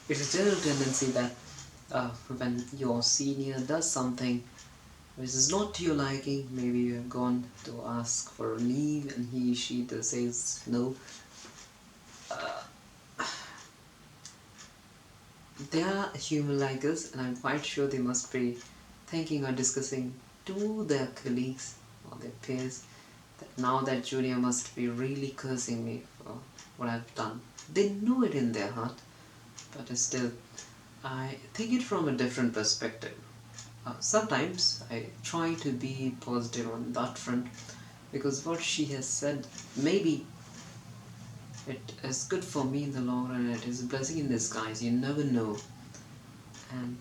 It's a general tendency that when your senior does something which is not to your liking, maybe you have gone to ask for a leave and she does says no. They are human like us, and I'm quite sure they must be thinking or discussing to their colleagues or their peers that now that junior must be really cursing me for what I've done. They know it in their heart, but still, I think it from a different perspective. Sometimes I try to be positive on that front because what she has said, maybe it is good for me in the long run, it is a blessing in disguise, you never know. And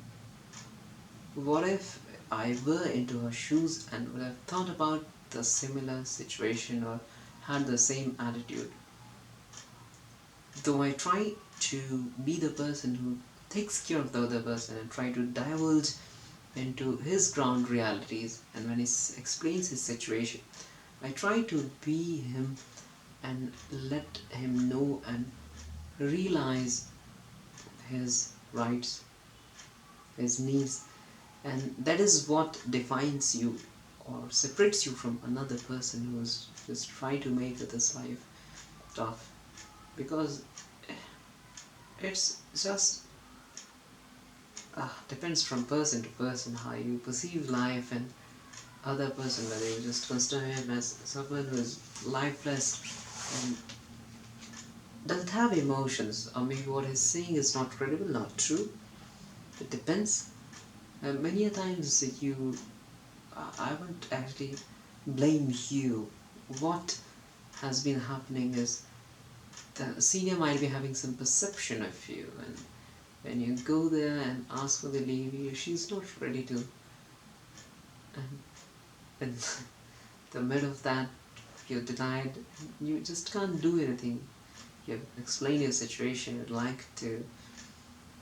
what if I were into her shoes and would have thought about the similar situation or had the same attitude? Though I try to be the person who takes care of the other person and try to divulge into his ground realities, and when he explains his situation, I try to be him and let him know and realize his rights, his needs, and that is what defines you or separates you from another person who's just trying to make this life tough. Because it's just depends from person to person how you perceive life, and other person whether you just consider him as someone who is lifeless and doesn't have emotions, or maybe what he's saying is not credible, not true. It depends. Many a times you I won't actually blame you. What has been happening is the senior might be having some perception of you, and when you go there and ask for the leave, she's not ready to. And in the middle of that, you're denied. You just can't do anything. You've explained your situation. You'd like to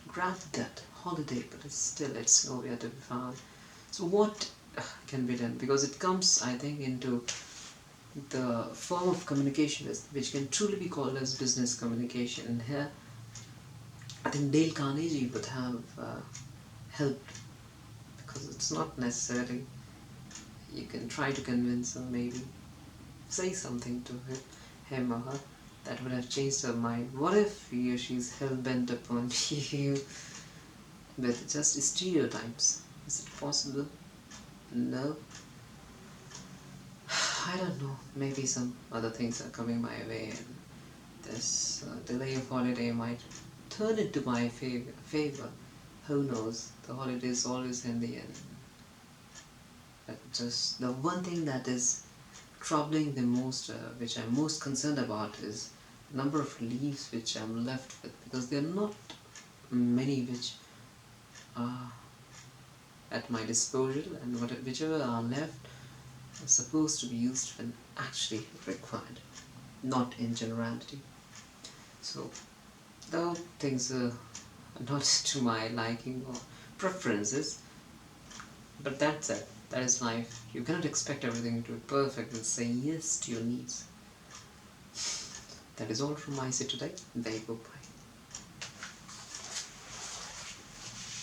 grab that holiday, but it's nowhere to be found. So what can be done? Because it comes, I think, into the form of communication which can truly be called as business communication. And here, I think Dale Carnegie would have helped, because it's not necessarily you can try to convince her, maybe say something to him or her that would have changed her mind. What if she's hell bent upon you with just stereotypes? Is it possible? No. I don't know. Maybe some other things are coming my way, and this delay of holiday might turn into my favor. Who knows? The holiday is always in the end. But just the one thing that is troubling the most, which I'm most concerned about, is the number of leaves which I'm left with, because there are not many which are at my disposal, and whichever are left are supposed to be used when actually required, not in generality. So, though things are not to my liking or preferences, but that's it. That is life. You cannot expect everything to be perfect and say yes to your needs. That is all from my side today. There you go. Bye.